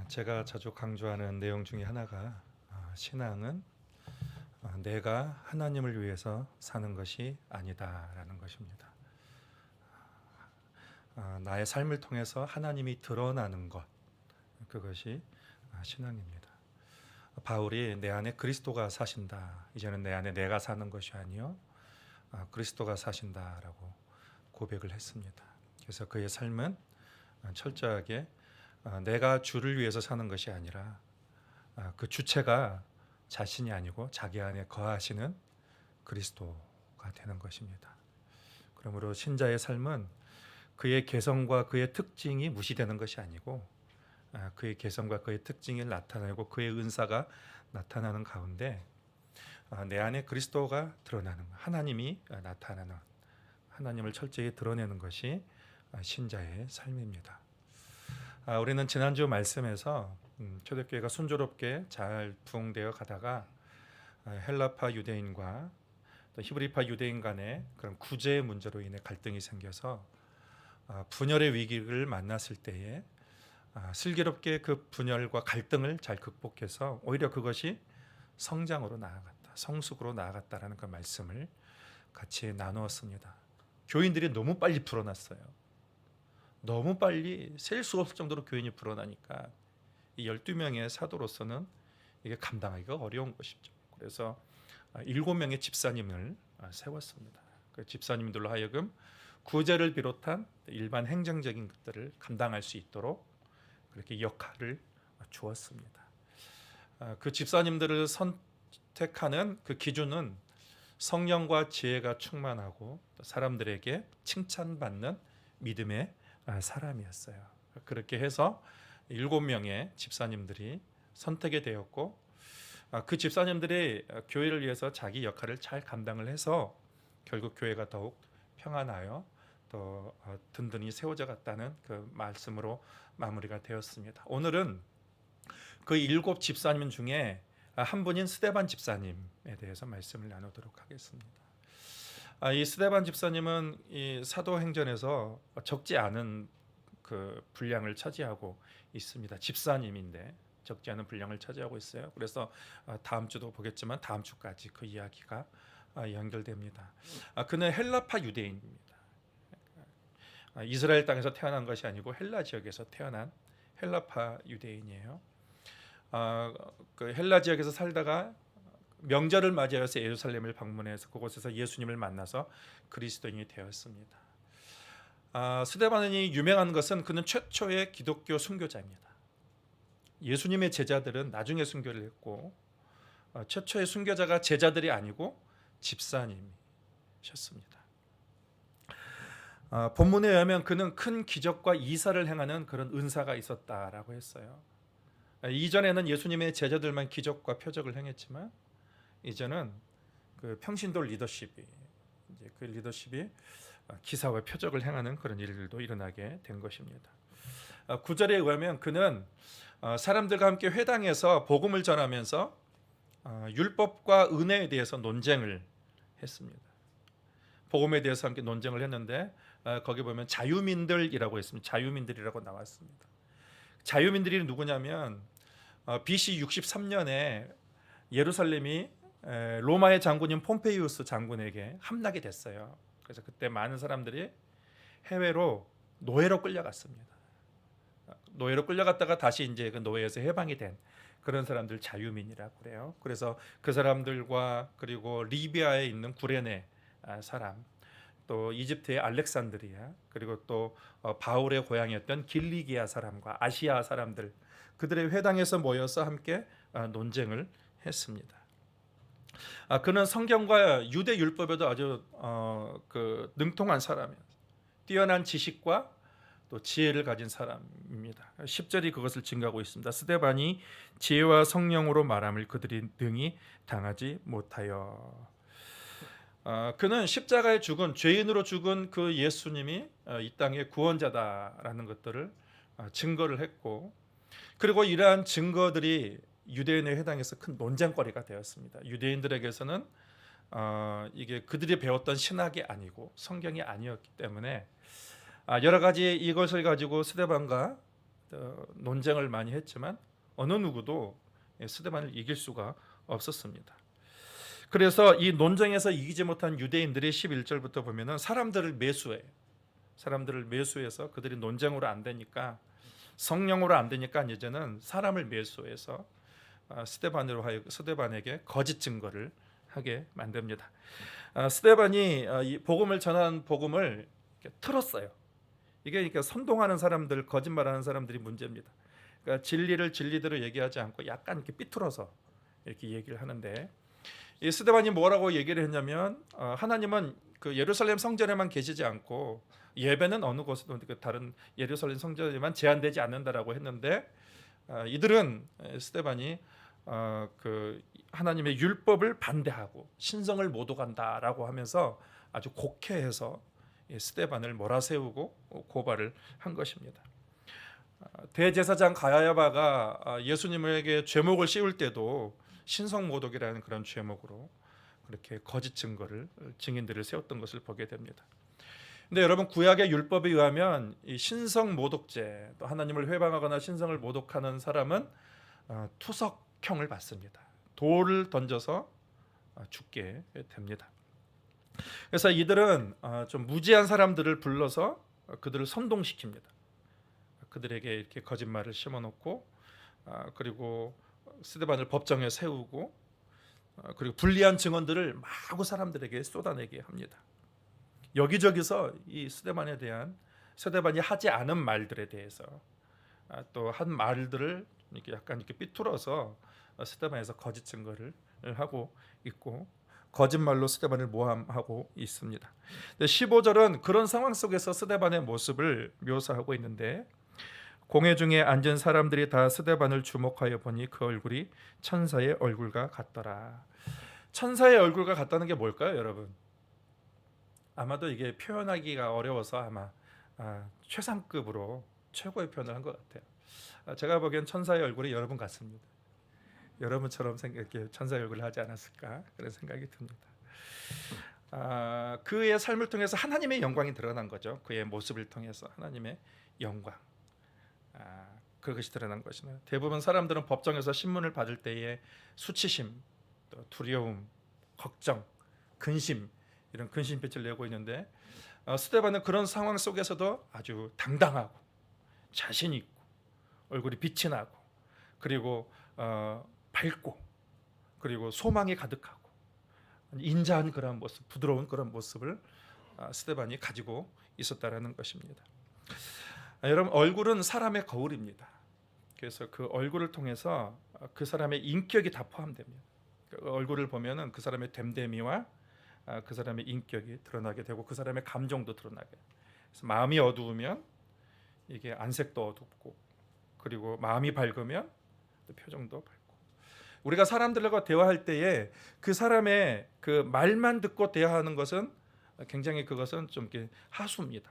제가 자주 강조하는 내용 중에 하나가 신앙은 내가 하나님을 위해서 사는 것이 아니다라는 것입니다. 나의 삶을 통해서 하나님이 드러나는 것, 그것이 신앙입니다. 바울이 내 안에 그리스도가 사신다. 이제는 내 안에 내가 사는 것이 아니요 그리스도가 사신다라고 고백을 했습니다. 그래서 그의 삶은 철저하게 내가 주를 위해서 사는 것이 아니라 그 주체가 자신이 아니고 자기 안에 거하시는 그리스도가 되는 것입니다. 그러므로 신자의 삶은 그의 개성과 그의 특징이 무시되는 것이 아니고 그의 개성과 그의 특징이 나타나고 그의 은사가 나타나는 가운데 내 안에 그리스도가 드러나는, 하나님이 나타나는, 하나님을 철저히 드러내는 것이 신자의 삶입니다. 우리는 지난주 말씀에서 초대교회가 순조롭게 잘 부흥되어 가다가 헬라파 유대인과 또 히브리파 유대인 간의 그런 구제의 문제로 인해 갈등이 생겨서 분열의 위기를 만났을 때에 슬기롭게 그 분열과 갈등을 잘 극복해서 오히려 그것이 성장으로 나아갔다, 성숙으로 나아갔다라는 그 말씀을 같이 나누었습니다. 교인들이 너무 빨리 불어났어요. 너무 빨리 셀 수 없을 정도로 교인이 불어나니까 이 12명의 사도로서는 이게 감당하기가 어려운 것이죠. 그래서 7명의 집사님을 세웠습니다. 그 집사님들로 하여금 구제를 비롯한 일반 행정적인 것들을 감당할 수 있도록 그렇게 역할을 주었습니다. 그 집사님들을 선택하는 그 기준은 성령과 지혜가 충만하고 사람들에게 칭찬받는 믿음의 사람이었어요. 그렇게 해서 7명의 집사님들이 선택이 되었고 그 집사님들이 교회를 위해서 자기 역할을 잘 감당을 해서 결국 교회가 더욱 평안하여 더 든든히 세워져 갔다는 그 말씀으로 마무리가 되었습니다. 오늘은 그 7 집사님 중에 한 분인 스데반 집사님에 대해서 말씀을 나누도록 하겠습니다. 이 스데반 집사님은 이 사도행전에서 적지 않은 그 분량을 차지하고 있습니다. 집사님인데 적지 않은 분량을 차지하고 있어요. 그래서 다음 주도 보겠지만 다음 주까지 그 이야기가 연결됩니다. 그는 헬라파 유대인입니다. 이스라엘 땅에서 태어난 것이 아니고 헬라 지역에서 태어난 헬라파 유대인이에요. 그 헬라 지역에서 살다가 명절을 맞이해서 예루살렘을 방문해서 그곳에서 예수님을 만나서 그리스도인이 되었습니다. 스데반이 유명한 것은 그는 최초의 기독교 순교자입니다. 예수님의 제자들은 나중에 순교를 했고 최초의 순교자가 제자들이 아니고 집사님이셨습니다. 본문에 의하면 그는 큰 기적과 이사를 행하는 그런 은사가 있었다라고 했어요. 이전에는 예수님의 제자들만 기적과 표적을 행했지만 이제는 그 평신도 리더십이 이제 그 리더십이 기사와 표적을 행하는 그런 일들도 일어나게 된 것입니다. 9절에 의하면 그는 사람들과 함께 회당에서 복음을 전하면서 율법과 은혜에 대해서 논쟁을 했습니다. 복음에 대해서 함께 논쟁을 했는데 거기 보면 자유민들이라고 했습니다. 자유민들이라고 나왔습니다. 자유민들이 누구냐면 BC 63년에 예루살렘이 로마의 장군인 폼페이우스 장군에게 함락이 됐어요. 그래서 그때 많은 사람들이 해외로 노예로 끌려갔습니다. 노예로 끌려갔다가 다시 이제 그 노예에서 해방이 된 그런 사람들 자유민이라고 그래요. 그래서 그 사람들과 그리고 리비아에 있는 구레네 사람, 또 이집트의 알렉산드리아, 그리고 또 바울의 고향이었던 길리기아 사람과 아시아 사람들, 그들의 회당에서 모여서 함께 논쟁을 했습니다. 그는 성경과 유대 율법에도 아주 그 능통한 사람이에요. 뛰어난 지식과 또 지혜를 가진 사람입니다. 10절이 그것을 증거하고 있습니다. 스데반이 지혜와 성령으로 말함을 그들이 능히 당하지 못하여. 그는 십자가에 죽은 죄인으로 죽은 그 예수님이 이 땅의 구원자다라는 것들을 증거를 했고, 그리고 이러한 증거들이 유대인의 회당에서 큰 논쟁거리가 되었습니다. 유대인들에게서는 이게 그들이 배웠던 신학이 아니고 성경이 아니었기 때문에 여러 가지 이것을 가지고 스데반과 논쟁을 많이 했지만 어느 누구도 스데반을 이길 수가 없었습니다. 그래서 이 논쟁에서 이기지 못한 유대인들이 11절부터 보면은 사람들을 매수해요. 사람들을 매수해서 그들이 논쟁으로 안 되니까, 성령으로 안 되니까 이제는 사람을 매수해서 스데반에게 거짓 증거를 하게 만듭니다. 스데반이 이 복음을 전한 복음을 틀었어요. 이게 그러니까 선동하는 사람들, 거짓말하는 사람들이 문제입니다. 그러니까 진리를 진리대로 얘기하지 않고 약간 이렇게 삐뚤어서 이렇게 얘기를 하는데, 이 스데반이 뭐라고 얘기를 했냐면 하나님은 그 예루살렘 성전에만 계시지 않고 예배는 어느 곳에도 다른 예루살렘 성전에만 제한되지 않는다라고 했는데, 이들은 스데반이 그 하나님의 율법을 반대하고 신성을 모독한다라고 하면서 아주 곡해해서 스데반을 몰아세우고 고발을 한 것입니다. 대제사장 가야바가 예수님에게 죄목을 씌울 때도 신성모독이라는 그런 죄목으로 그렇게 거짓 증거를, 증인들을 세웠던 것을 보게 됩니다. 근데 여러분, 구약의 율법에 의하면 이 신성모독죄, 또 하나님을 회방하거나 신성을 모독하는 사람은 투석형을 받습니다. 돌을 던져서 죽게 됩니다. 그래서 이들은 좀 무지한 사람들을 불러서 그들을 선동시킵니다. 그들에게 이렇게 거짓말을 심어놓고, 그리고 스데반을 법정에 세우고, 그리고 불리한 증언들을 마구 사람들에게 쏟아내게 합니다. 여기저기서 이 스데반이 하지 않은 말들에 대해서 또 한 말들을 이렇게 약간 이렇게 삐뚤어서 스데반에서 거짓 증거를 하고 있고, 거짓말로 스데반을 모함하고 있습니다. 15절은 그런 상황 속에서 스데반의 모습을 묘사하고 있는데, 공회 중에 앉은 사람들이 다 스데반을 주목하여 보니 그 얼굴이 천사의 얼굴과 같더라. 천사의 얼굴과 같다는 게 뭘까요, 여러분? 아마도 이게 표현하기가 어려워서 아마 최상급으로 최고의 표현을 한 것 같아요. 제가 보기엔 천사의 얼굴이 여러분 같습니다. 여러분처럼 이렇게 천사의 얼굴을 하지 않았을까, 그런 생각이 듭니다. 그의 삶을 통해서 하나님의 영광이 드러난 거죠. 그의 모습을 통해서 하나님의 영광, 그것이 드러난 것이네요. 대부분 사람들은 법정에서 신문을 받을 때에 수치심, 또 두려움, 걱정, 근심, 이런 근심빛을 내고 있는데, 스데반은 그런 상황 속에서도 아주 당당하고 자신 있고 얼굴이 빛이 나고, 그리고 밝고, 그리고 소망이 가득하고 인자한 그런 모습, 부드러운 그런 모습을 스데반이 가지고 있었다라는 것입니다. 여러분, 얼굴은 사람의 거울입니다. 그래서 그 얼굴을 통해서 그 사람의 인격이 다 포함됩니다. 그 얼굴을 보면은 그 사람의 됨됨이와 그 사람의 인격이 드러나게 되고, 그 사람의 감정도 드러나게. 그래서 마음이 어두우면 이게 안색도 어둡고, 그리고 마음이 밝으면 표정도 밝고. 우리가 사람들과 대화할 때에 그 사람의 그 말만 듣고 대화하는 것은 굉장히, 그것은 좀 이렇게 하수입니다.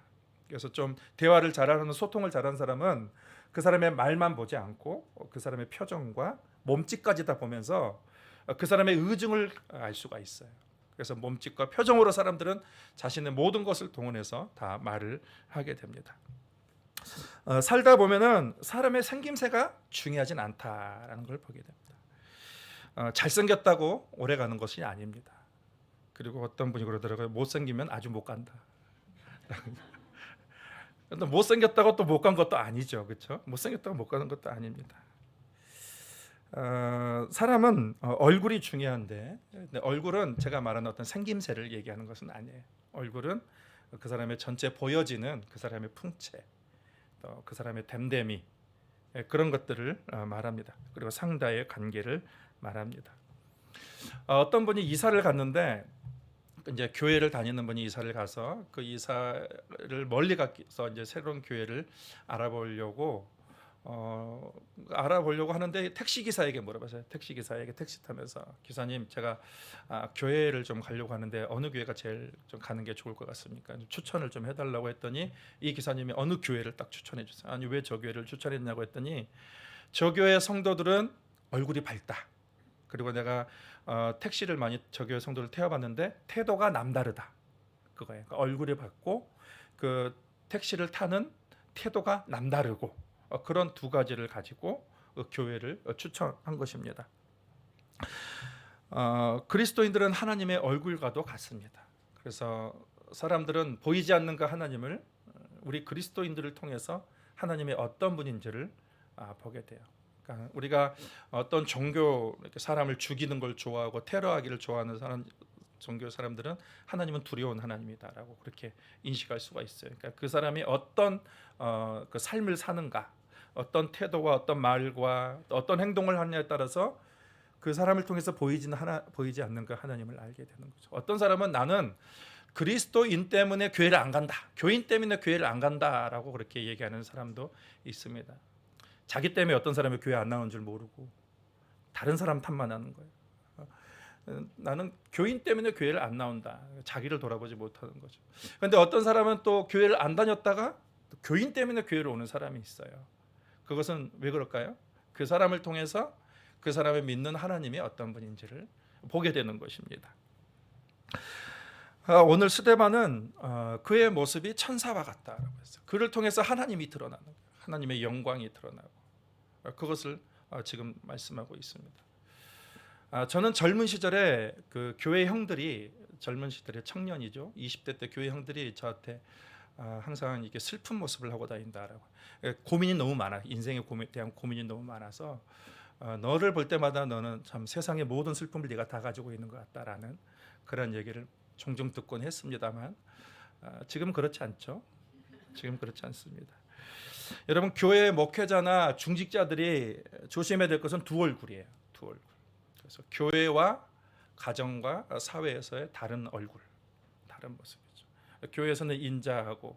그래서 좀 대화를 잘하는, 소통을 잘하는 사람은 그 사람의 말만 보지 않고 그 사람의 표정과 몸짓까지 다 보면서 그 사람의 의중을 알 수가 있어요. 그래서 몸짓과 표정으로 사람들은 자신의 모든 것을 동원해서 다 말을 하게 됩니다. 살다 보면은 사람의 생김새가 중요하진 않다라는 걸 보게 됩니다. 잘생겼다고 오래 가는 것이 아닙니다. 그리고 어떤 분이 그러더라고요. 못생기면 아주 못 간다. 못생겼다고 또 못 간 것도 아니죠, 그렇죠? 못생겼다고 못 가는 것도 아닙니다. 사람은 얼굴이 중요한데, 얼굴은 제가 말하는 어떤 생김새를 얘기하는 것은 아니에요. 얼굴은 그 사람의 전체 보여지는 그 사람의 풍채, 또 그 사람의 됨됨이, 그런 것들을 말합니다. 그리고 상다의 관계를 말합니다. 어떤 분이 이사를 갔는데, 이제 교회를 다니는 분이 이사를 가서 그 이사를 멀리 가서 이제 새로운 교회를 알아보려고 하는데, 택시 기사에게 물어봤어요. 택시 기사에게 택시 타면서, 기사님, 제가 교회를 좀 가려고 하는데 어느 교회가 제일 좀 가는 게 좋을 것 같습니까? 추천을 좀 해달라고 했더니, 이 기사님이 어느 교회를 딱 추천해 주세요. 아니, 왜 저 교회를 추천했냐고 했더니, 저 교회 성도들은 얼굴이 밝다. 그리고 내가 택시를 많이 저 교회 성도를 태워봤는데 태도가 남다르다. 그거예요. 그러니까 얼굴이 밝고 그 택시를 타는 태도가 남다르고, 그런 두 가지를 가지고 교회를 추천한 것입니다. 그리스도인들은 하나님의 얼굴과도 같습니다. 그래서 사람들은 보이지 않는 그 하나님을 우리 그리스도인들을 통해서 하나님의 어떤 분인지를 보게 돼요. 그러니까 우리가 어떤 종교, 이렇게 사람을 죽이는 걸 좋아하고 테러하기를 좋아하는 종교 사람들은 하나님은 두려운 하나님이다라고 그렇게 인식할 수가 있어요. 그러니까 그 사람이 어떤 그 삶을 사는가, 어떤 태도와 어떤 말과 어떤 행동을 하느냐에 따라서 그 사람을 통해서 보이지 않는 그 하나님을 알게 되는 거죠. 어떤 사람은 나는 그리스도인 때문에 교회를 안 간다, 교인 때문에 교회를 안 간다라고 그렇게 얘기하는 사람도 있습니다. 자기 때문에 어떤 사람이 교회 안 나오는 줄 모르고 다른 사람 탓만 하는 거예요. 나는 교인 때문에 교회를 안 나온다, 자기를 돌아보지 못하는 거죠. 그런데 어떤 사람은 또 교회를 안 다녔다가 또 교인 때문에 교회를 오는 사람이 있어요. 그것은 왜 그럴까요? 그 사람을 통해서 그 사람의 믿는 하나님이 어떤 분인지를 보게 되는 것입니다. 오늘 스데반은 그의 모습이 천사와 같다라고 했어요. 그를 통해서 하나님이 드러나는 거예요. 하나님의 영광이 드러나고 그것을 지금 말씀하고 있습니다. 저는 젊은 시절에 그 교회 형들이, 젊은 시절에 청년이죠, 20대 때 교회 형들이 저한테 항상 이렇게 슬픈 모습을 하고 다닌다라고, 고민이 너무 많아, 인생에 대한 고민이 너무 많아서 너를 볼 때마다 너는 참 세상의 모든 슬픔을 네가 다 가지고 있는 것 같다라는 그런 얘기를 종종 듣곤 했습니다만 지금 그렇지 않죠. 지금 그렇지 않습니다. 여러분, 교회 목회자나 중직자들이 조심해야 될 것은 두 얼굴이에요. 두 얼굴. 그래서 교회와 가정과 사회에서의 다른 얼굴, 다른 모습이죠. 교회에서는 인자하고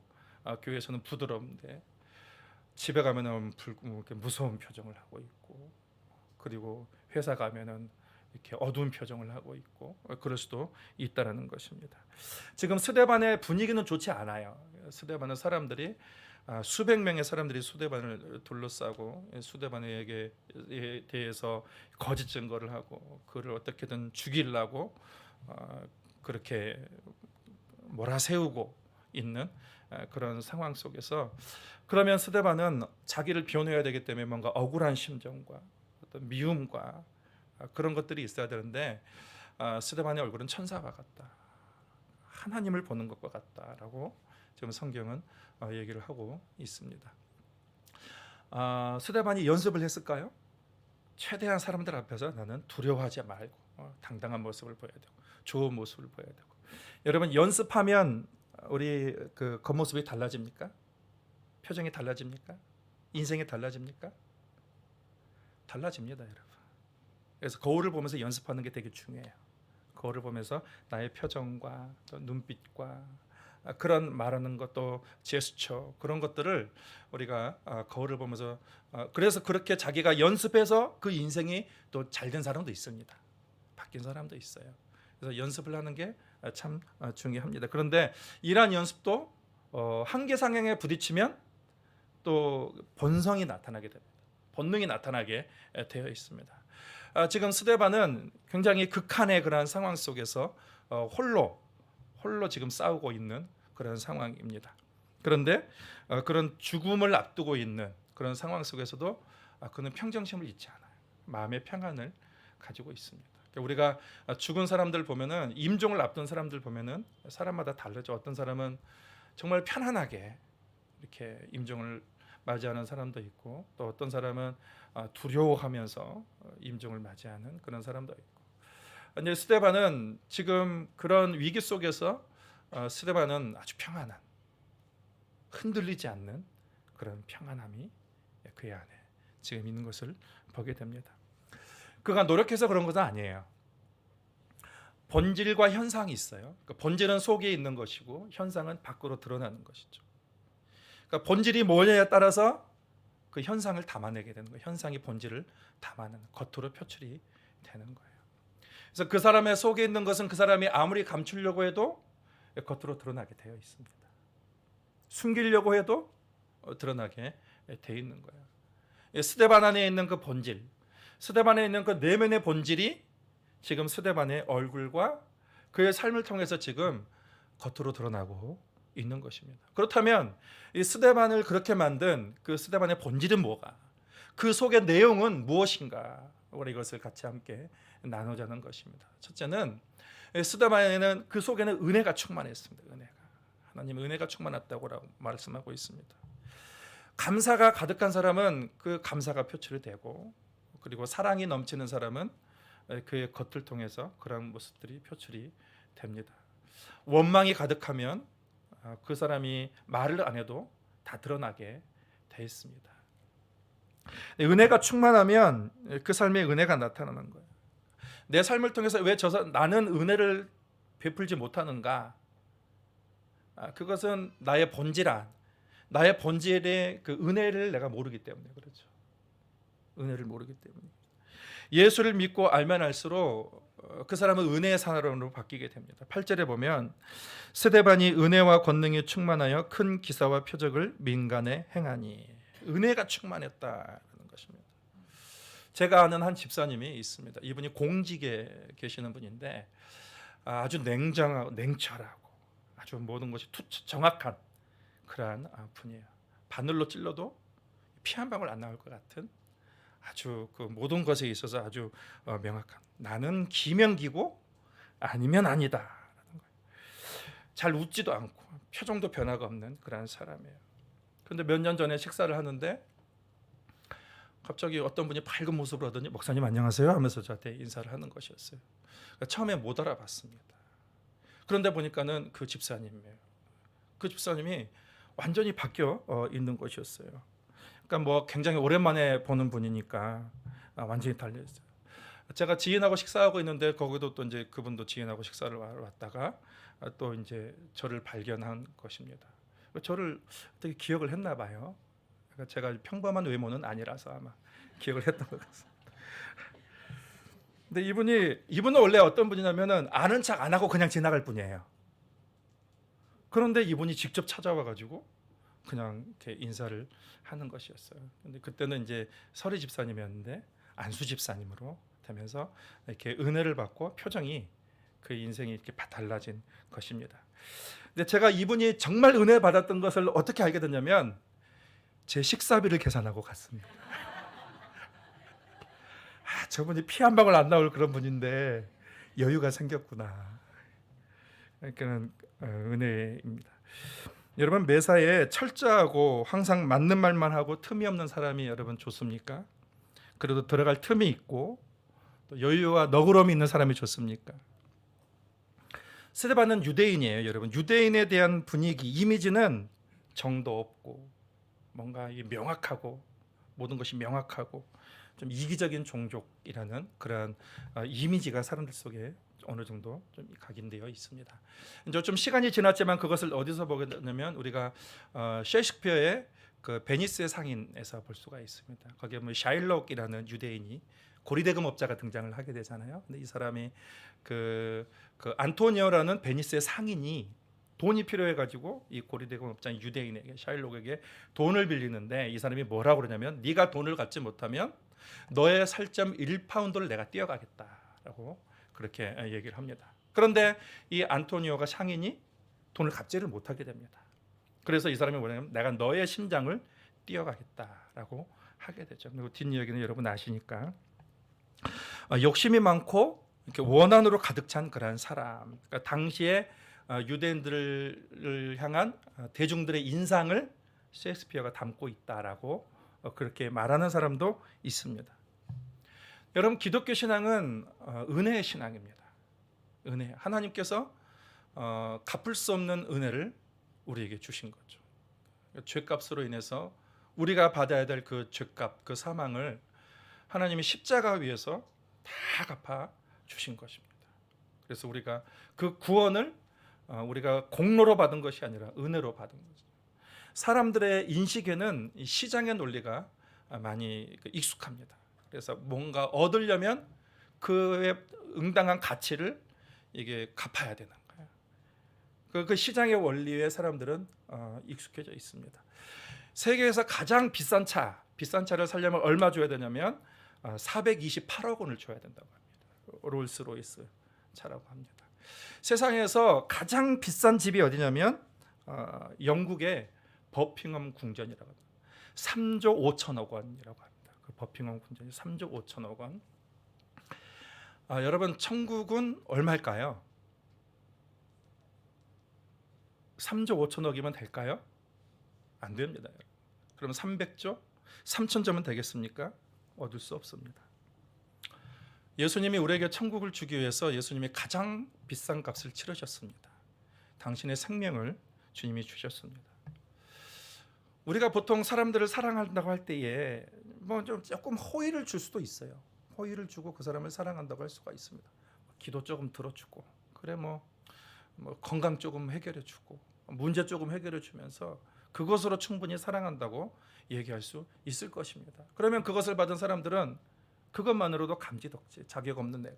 교회에서는 부드러운데 집에 가면은 무서운 표정을 하고 있고, 그리고 회사 가면은 이렇게 어두운 표정을 하고 있고, 그럴 수도 있다라는 것입니다. 지금 스데반의 분위기는 좋지 않아요. 스데반은 사람들이 수백 명의 사람들이 스데반을 둘러싸고 스데반에게 대해서 거짓 증거를 하고 그를 어떻게든 죽이려고 그렇게 몰아세우고 있는 그런 상황 속에서, 그러면 스데반은 자기를 변호해야 되기 때문에 뭔가 억울한 심정과 어떤 미움과 그런 것들이 있어야 되는데 스데반의 얼굴은 천사와 같다, 하나님을 보는 것과 같다라고 지금 성경은 얘기를 하고 있습니다. 스데반이 연습을 했을까요? 최대한 사람들 앞에서 나는 두려워하지 말고 당당한 모습을 보여야 되고 좋은 모습을 보여야 되고. 여러분, 연습하면 우리 그 겉모습이 달라집니까? 표정이 달라집니까? 인생이 달라집니까? 달라집니다, 여러분. 그래서 거울을 보면서 연습하는 게 되게 중요해요. 거울을 보면서 나의 표정과 또 눈빛과 그런 말하는 것도 제스처, 그런 것들을 우리가 거울을 보면서 그래서 그렇게 자기가 연습해서 그 인생이 또 잘된 사람도 있습니다. 바뀐 사람도 있어요. 그래서 연습을 하는 게 참 중요합니다. 그런데 이러한 연습도 한계 상황에 부딪히면 또 본성이 나타나게 됩니다. 본능이 나타나게 되어 있습니다. 지금 스데반은 굉장히 극한의 그런 상황 속에서 홀로 지금 싸우고 있는 그런 상황입니다. 그런데 그런 죽음을 앞두고 있는 그런 상황 속에서도 그는 평정심을 잃지 않아요. 마음의 평안을 가지고 있습니다. 우리가 죽은 사람들 보면은, 임종을 앞둔 사람들 보면은 사람마다 다르죠. 어떤 사람은 정말 편안하게 이렇게 임종을 맞이하는 사람도 있고, 또 어떤 사람은 두려워하면서 임종을 맞이하는 그런 사람도 있고. 근데 스데반은 지금 그런 위기 속에서 스데반은 아주 평안한, 흔들리지 않는 그런 평안함이 그의 안에 지금 있는 것을 보게 됩니다. 그가 노력해서 그런 것은 아니에요. 본질과 현상이 있어요. 그러니까 본질은 속에 있는 것이고 현상은 밖으로 드러나는 것이죠. 그러니까 본질이 뭐냐에 따라서 그 현상을 담아내게 되는 거예요. 현상이 본질을 담아내는, 겉으로 표출이 되는 거예요. 그래서 그 사람의 속에 있는 것은 그 사람이 아무리 감추려고 해도 겉으로 드러나게 되어 있습니다. 숨기려고 해도 드러나게 되어 있는 거예요. 스데반 안에 있는 그 본질, 스데반에 있는 그 내면의 본질이 지금 스데반의 얼굴과 그의 삶을 통해서 지금 겉으로 드러나고 있는 것입니다. 그렇다면 이 스데반을 그렇게 만든 그 스데반의 본질은 뭐가? 그 속의 내용은 무엇인가? 우리 이것을 같이 함께 나누자는 것입니다. 첫째는 스데반에는 그 속에는 은혜가 충만했습니다. 은혜가. 하나님의 은혜가 충만했다고 말씀하고 있습니다. 감사가 가득한 사람은 그 감사가 표출이 되고, 그리고 사랑이 넘치는 사람은 그의 겉을 통해서 그런 모습들이 표출이 됩니다. 원망이 가득하면 그 사람이 말을 안 해도 다 드러나게 돼 있습니다. 은혜가 충만하면 그 삶에 은혜가 나타나는 거예요. 내 삶을 통해서 왜 나는 은혜를 베풀지 못하는가? 그것은 나의 본질의 그 은혜를 내가 모르기 때문에 그렇죠. 은혜를 모르기 때문에. 예수를 믿고 알면 알수록 그 사람은 은혜의 사람으로 바뀌게 됩니다. 8절에 보면 스데반이 은혜와 권능이 충만하여 큰 기사와 표적을 민간에 행하니, 은혜가 충만했다는 것입니다. 제가 아는 한 집사님이 있습니다. 이분이 공직에 계시는 분인데 아주 냉정하고 냉철하고 아주 모든 것이 정확한 그러한 분이에요. 바늘로 찔러도 피 한 방울 안 나올 것 같은 아주 그 모든 것에 있어서 아주 명확한, 나는 기면 기고 아니면 아니다. 잘 웃지도 않고 표정도 변화가 없는 그런 사람이에요. 그런데 몇 년 전에 식사를 하는데 갑자기 어떤 분이 밝은 모습으로 하더니 목사님 안녕하세요 하면서 저한테 인사를 하는 것이었어요. 그러니까 처음에 못 알아봤습니다. 그런데 보니까는 그 집사님이에요. 그 집사님이 완전히 바뀌어 있는 것이었어요. 그러니까 뭐 굉장히 오랜만에 보는 분이니까 완전히 달려있어요. 제가 지인하고 식사하고 있는데 거기도 또 이제 그분도 지인하고 식사를 왔다가 또 이제 저를 발견한 것입니다. 저를 되게 기억을 했나 봐요. 그러니까 제가 평범한 외모는 아니라서 아마 기억을 했던 것 같습니다. 근데 이분은 원래 어떤 분이냐면은 아는 척 안 하고 그냥 지나갈 분이에요. 그런데 이분이 직접 찾아와 가지고 그냥 이렇게 인사를 하는 것이었어요. 근데 그때는 이제 서리 집사님이었는데 안수 집사님으로 되면서 이렇게 은혜를 받고 표정이 그 인생이 이렇게 달라진 것입니다. 근데 제가 이분이 정말 은혜 받았던 것을 어떻게 알게 됐냐면 제 식사비를 계산하고 갔습니다. 저분이 피 한 방울 안 나올 그런 분인데 여유가 생겼구나. 그러니까는 은혜입니다. 여러분, 매사에 철저하고 항상 맞는 말만 하고 틈이 없는 사람이 여러분 좋습니까? 그래도 들어갈 틈이 있고 또 여유와 너그러움이 있는 사람이 좋습니까? 스데반은 유대인이에요, 여러분. 유대인에 대한 분위기, 이미지는 정도 없고 뭔가 명확하고 모든 것이 명확하고 좀 이기적인 종족이라는 그런 이미지가 사람들 속에 어느 정도 좀 각인되어 있습니다. 이제 좀 시간이 지났지만 그것을 어디서 보게 되냐면 우리가 셰익스피어의 그 베니스의 상인에서 볼 수가 있습니다. 거기에 뭐 샤일록이라는 유대인이 고리대금업자가 등장을 하게 되잖아요. 근데 이 사람이 그 안토니오라는 베니스의 상인이 돈이 필요해가지고 이 고리대금업자인 유대인에게, 샤일록에게 돈을 빌리는데 이 사람이 뭐라고 그러냐면 네가 돈을 갚지 못하면 너의 살점 1파운드를 내가 떼어가겠다라고 그렇게 얘기를 합니다. 그런데 이 안토니오가 상인이 돈을 갚지를 못하게 됩니다. 그래서 이 사람이 뭐냐면 내가 너의 심장을 떼어가겠다라고 하게 되죠. 그리고 뒷이야기는 여러분 아시니까 욕심이 많고 이렇게 원한으로 가득 찬 그런 사람. 그러니까 당시에 유대인들을 향한 대중들의 인상을 셰익스피어가 담고 있다라고 그렇게 말하는 사람도 있습니다. 여러분, 기독교 신앙은 은혜의 신앙입니다. 은혜. 하나님께서 갚을 수 없는 은혜를 우리에게 주신 거죠. 죄값으로 인해서 우리가 받아야 될 그 죄값, 그 사망을 하나님이 십자가 위에서 다 갚아 주신 것입니다. 그래서 우리가 그 구원을 우리가 공로로 받은 것이 아니라 은혜로 받은 거죠. 사람들의 인식에는 시장의 논리가 많이 익숙합니다. 그래서 뭔가 얻으려면 그에 응당한 가치를 이게 갚아야 되는 거예요. 그 시장의 원리에 사람들은 익숙해져 있습니다. 세계에서 가장 비싼 차를 사려면 얼마 줘야 되냐면 428억 원을 줘야 된다고 합니다. 롤스로이스 차라고 합니다. 세상에서 가장 비싼 집이 어디냐면 영국의 버킹엄 궁전이라고 합니다. 3조 5천억 원이라고 합니다. 그 버킹엄 궁전이 3조 5천억 원. 여러분 천국은 얼마일까요? 3조 5천억이면 될까요? 안 됩니다. 그럼 300조? 3천조면 되겠습니까? 얻을 수 없습니다. 예수님이 우리에게 천국을 주기 위해서 예수님이 가장 비싼 값을 치르셨습니다. 당신의 생명을 주님이 주셨습니다. 우리가 보통 사람들을 사랑한다고 할 때에 뭐 좀 조금 호의를 줄 수도 있어요. 호의를 주고 그 사람을 사랑한다고 할 수가 있습니다. 기도 조금 들어주고, 그래 뭐 건강 조금 해결해 주고, 문제 조금 해결해 주면서 그것으로 충분히 사랑한다고 얘기할 수 있을 것입니다. 그러면 그것을 받은 사람들은 그것만으로도 감지덕지. 자격 없는 내가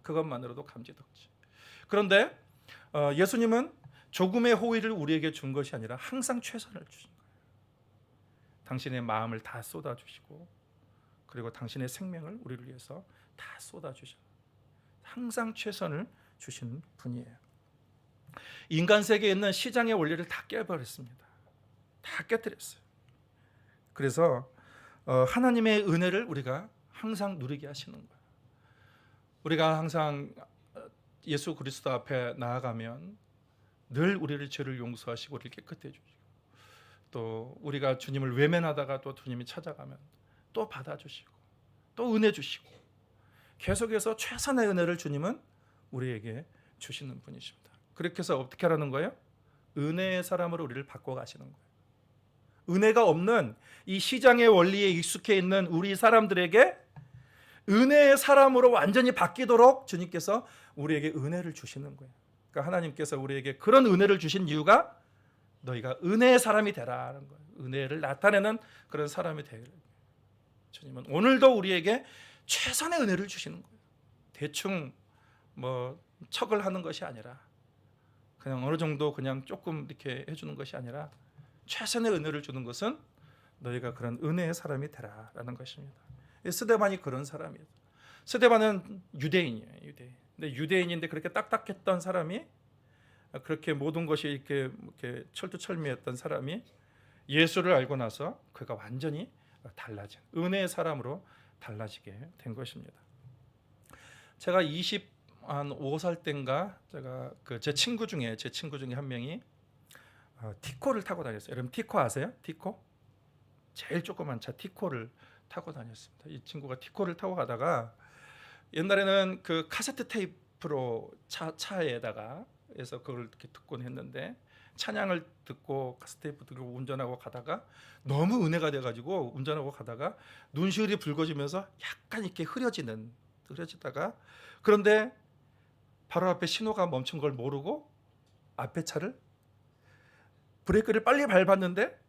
그것만으로도 감지덕지. 그런데 예수님은 조금의 호의를 우리에게 준 것이 아니라 항상 최선을 주신 거예요. 당신의 마음을 다 쏟아주시고, 그리고 당신의 생명을 우리를 위해서 다 쏟아주셔. 항상 최선을 주시는 분이에요. 인간 세계에 있는 시장의 원리를 다 깨버렸습니다. 다 깨뜨렸어요. 그래서 하나님의 은혜를 우리가 항상 누리게 하시는 거예요. 우리가 항상 예수 그리스도 앞에 나아가면 늘 우리를 죄를 용서하시고 우리를 깨끗해 주시고, 또 우리가 주님을 외면하다가 또 주님이 찾아가면 또 받아주시고 또 은혜 주시고, 계속해서 최선의 은혜를 주님은 우리에게 주시는 분이십니다. 그렇게 해서 어떻게 하라는 거예요? 은혜의 사람으로 우리를 바꿔가시는 거예요. 은혜가 없는 이 시장의 원리에 익숙해 있는 우리 사람들에게 은혜의 사람으로 완전히 바뀌도록 주님께서 우리에게 은혜를 주시는 거예요. 그러니까 하나님께서 우리에게 그런 은혜를 주신 이유가 너희가 은혜의 사람이 되라는 거예요. 은혜를 나타내는 그런 사람이 되라. 주님은 오늘도 우리에게 최선의 은혜를 주시는 거예요. 대충 뭐 척을 하는 것이 아니라, 그냥 어느 정도 그냥 조금 이렇게 해주는 것이 아니라 최선의 은혜를 주는 것은 너희가 그런 은혜의 사람이 되라라는 것입니다. 스데반이 그런 사람이에요. 스데반은 유대인이에요. 유대인. 근데 유대인인데 그렇게 딱딱했던 사람이, 그렇게 모든 것이 이렇게 철두철미했던 사람이 예수를 알고 나서 그가 완전히 달라진 은혜의 사람으로 달라지게 된 것입니다. 제가 25살 때인가 제가 제 친구 중에 한 명이 티코를 타고 다녔어요. 여러분 티코 아세요? 티코? 제일 조그만 차 티코를 타고 다녔습니다. 이 친구가 티코를 타고 가다가 옛날에는 그 카세트 테이프로 차에다가 해서 그걸 이렇게 듣곤 했는데, 찬양을 듣고 카세트 테이프 듣고 운전하고 가다가 너무 은혜가 돼가지고 운전하고 가다가 눈시울이 붉어지면서 약간 이렇게 흐려지다가, 그런데 바로 앞에 신호가 멈춘 걸 모르고 앞에 차를 브레이크를 빨리 밟았는데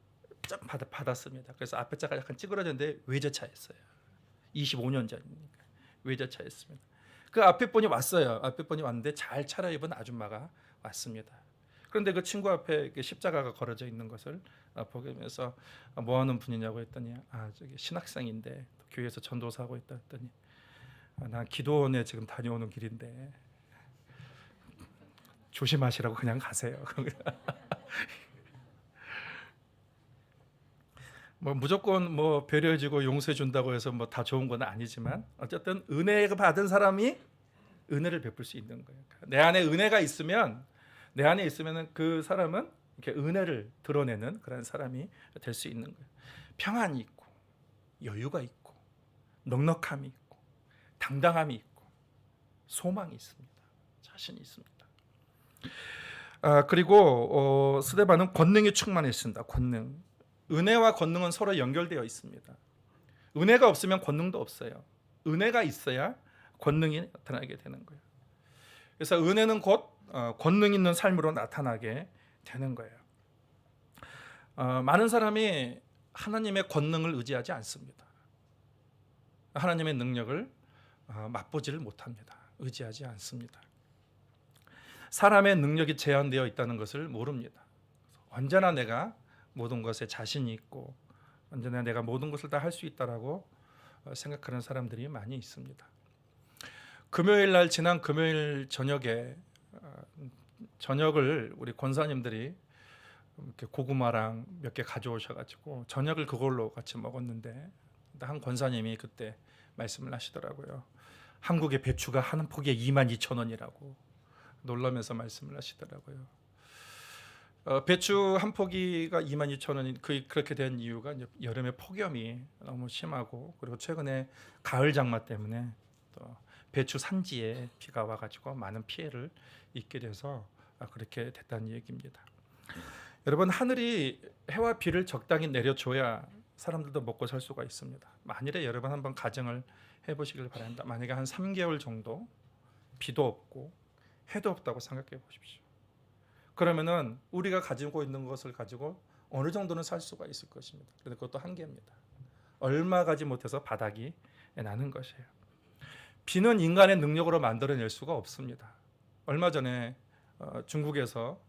좀 받았습니다. 그래서 앞에 차가 약간 찌그러졌는데 외제차였어요. 25년 전이니까 외제차였습니다. 그 앞에 분이 왔어요. 앞에 분이 왔는데 잘 차려입은 아줌마가 왔습니다. 그런데 그 친구 앞에 십자가가 걸어져 있는 것을 보면서 뭐 하는 분이냐고 했더니 저기 신학생인데 교회에서 전도사하고 있다 했더니 난 기도원에 지금 다녀오는 길인데 조심하시라고 그냥 가세요. 뭐 무조건 뭐 배려해주고 용서해 준다고 해서 뭐 다 좋은 건 아니지만, 어쨌든 은혜가 받은 사람이 은혜를 베풀 수 있는 거예요. 내 안에 은혜가 있으면, 그 사람은 이렇게 은혜를 드러내는 그런 사람이 될 수 있는 거예요. 평안이 있고 여유가 있고 넉넉함이 있고 당당함이 있고 소망이 있습니다. 자신이 있습니다. 그리고 스데반은 권능이 충만했습니다. 권능. 은혜와 권능은 서로 연결되어 있습니다. 은혜가 없으면 권능도 없어요. 은혜가 있어야 권능이 나타나게 되는 거예요. 그래서 은혜는 곧 권능 있는 삶으로 나타나게 되는 거예요. 많은 사람이 하나님의 권능을 의지하지 않습니다. 하나님의 능력을 맛보지를 못합니다. 의지하지 않습니다. 사람의 능력이 제한되어 있다는 것을 모릅니다. 언제나 내가 모든 것에 자신이 있고 언제나 내가 모든 것을 다 할 수 있다라고 생각하는 사람들이 많이 있습니다. 지난 금요일 저녁에 저녁을 우리 권사님들이 이렇게 고구마랑 몇 개 가져오셔가지고 저녁을 그걸로 같이 먹었는데 한 권사님이 그때 말씀을 하시더라고요. 한국의 배추가 한 포기에 22,000원이라고 놀라면서 말씀을 하시더라고요. 배추 한 포기가 22,000원이 그렇게 된 이유가 이제 여름에 폭염이 너무 심하고 그리고 최근에 가을 장마 때문에 또 배추 산지에 비가 와가지고 많은 피해를 입게 돼서 그렇게 됐다는 얘기입니다. 여러분, 하늘이 해와 비를 적당히 내려줘야 사람들도 먹고 살 수가 있습니다. 만일에 여러분 한번 가정을 해보시길 바랍니다. 만약에 한 3개월 정도 비도 없고 해도 없다고 생각해 보십시오. 그러면은 우리가 가지고 있는 것을 가지고 어느 정도는 살 수가 있을 것입니다. 그런데 그것도 한계입니다. 얼마 가지 못해서 바닥이 나는 것이에요. 비는 인간의 능력으로 만들어낼 수가 없습니다. 얼마 전에 중국에서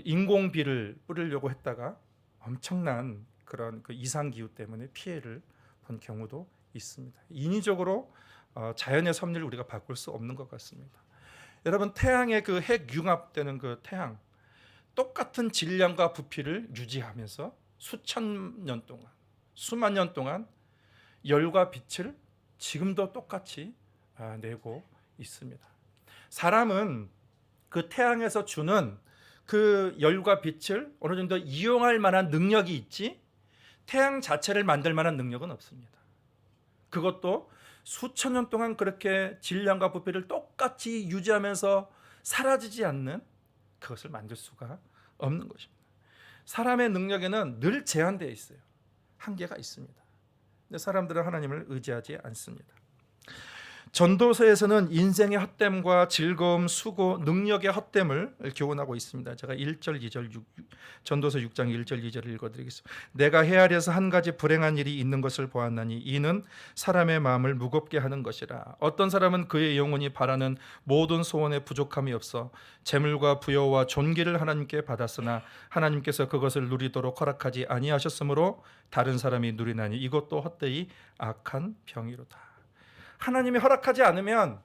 인공비를 뿌리려고 했다가 엄청난 그런 그 이상 기후 때문에 피해를 본 경우도 있습니다. 인위적으로 자연의 섭리를 우리가 바꿀 수 없는 것 같습니다. 여러분, 태양의 그 핵 융합되는 그 태양, 똑같은 질량과 부피를 유지하면서 수천 년 동안, 수만 년 동안 열과 빛을 지금도 똑같이 내고 있습니다. 사람은 그 태양에서 주는 그 열과 빛을 어느 정도 이용할 만한 능력이 있지 태양 자체를 만들 만한 능력은 없습니다. 그것도 수천 년 동안 그렇게 질량과 부피를 똑같이 유지하면서 사라지지 않는 그것을 만들 수가 없는 것입니다. 사람의 능력에는 늘 제한되어 있어요. 한계가 있습니다. 근데 사람들은 하나님을 의지하지 않습니다. 전도서에서는 인생의 헛됨과 즐거움, 수고, 능력의 헛됨을 교훈하고 있습니다. 제가 1절, 2절, 전도서 6장 1절, 2절을 읽어드리겠습니다. 내가 헤아려서 한 가지 불행한 일이 있는 것을 보았나니 이는 사람의 마음을 무겁게 하는 것이라. 어떤 사람은 그의 영혼이 바라는 모든 소원에 부족함이 없어 재물과 부여와 존귀를 하나님께 받았으나 하나님께서 그것을 누리도록 허락하지 아니하셨으므로 다른 사람이 누리나니 이것도 헛되이 악한 병이로다. 하나님이 허락하지 않으면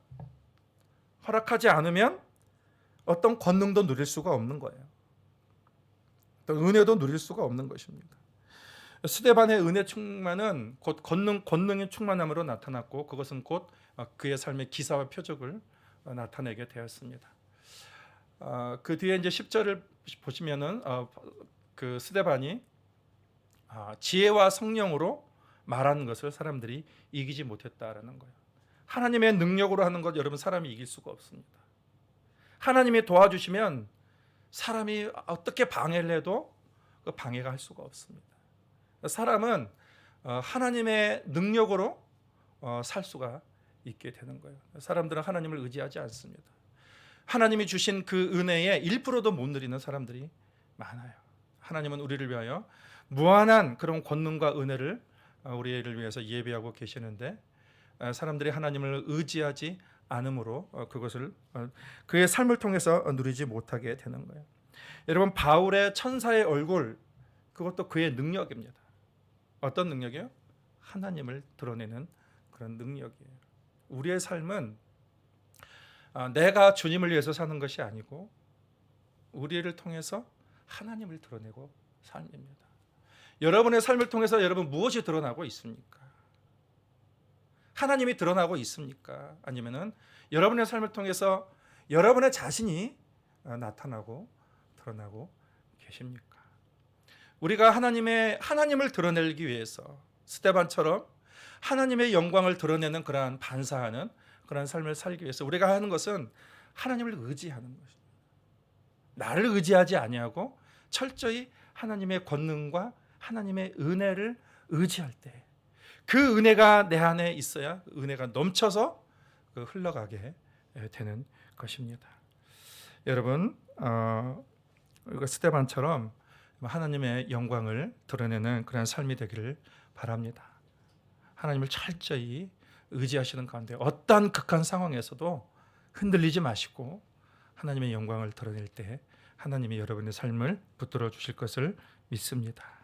어떤 권능도 누릴 수가 없는 거예요. 또 은혜도 누릴 수가 없는 것입니다. 스데반의 은혜 충만은 곧 권능의 충만함으로 나타났고 그것은 곧 그의 삶의 기사와 표적을 나타내게 되었습니다. 그 뒤에 이제 10절을 보시면은 그 스데반이 지혜와 성령으로 말하는 것을 사람들이 이기지 못했다라는 거예요. 하나님의 능력으로 하는 것 여러분 사람이 이길 수가 없습니다. 하나님이 도와주시면 사람이 어떻게 방해를 해도 그 방해가 할 수가 없습니다. 사람은 하나님의 능력으로 살 수가 있게 되는 거예요. 사람들은 하나님을 의지하지 않습니다. 하나님이 주신 그 은혜에 1%도 못 누리는 사람들이 많아요. 하나님은 우리를 위하여 무한한 그런 권능과 은혜를 우리를 위해서 예비하고 계시는데 사람들이 하나님을 의지하지 않으므로 그것을 그의 삶을 통해서 누리지 못하게 되는 거예요. 여러분, 바울의 천사의 얼굴, 그것도 그의 능력입니다. 어떤 능력이에요? 하나님을 드러내는 그런 능력이에요. 우리의 삶은 내가 주님을 위해서 사는 것이 아니고 우리를 통해서 하나님을 드러내고 삶입니다. 여러분의 삶을 통해서 여러분 무엇이 드러나고 있습니까? 하나님이 드러나고 있습니까? 아니면은 여러분의 삶을 통해서 여러분의 자신이 나타나고 드러나고 계십니까? 우리가 하나님을 드러내기 위해서 스데반처럼 하나님의 영광을 드러내는 그러한 반사하는 그러한 삶을 살기 위해서 우리가 하는 것은 하나님을 의지하는 것입니다. 나를 의지하지 아니하고 철저히 하나님의 권능과 하나님의 은혜를 의지할 때 그 은혜가 내 안에 있어야 은혜가 넘쳐서 흘러가게 되는 것입니다. 여러분, 스데반처럼 하나님의 영광을 드러내는 그런 삶이 되기를 바랍니다. 하나님을 철저히 의지하시는 가운데 어떠한 극한 상황에서도 흔들리지 마시고 하나님의 영광을 드러낼 때 하나님이 여러분의 삶을 붙들어 주실 것을 믿습니다.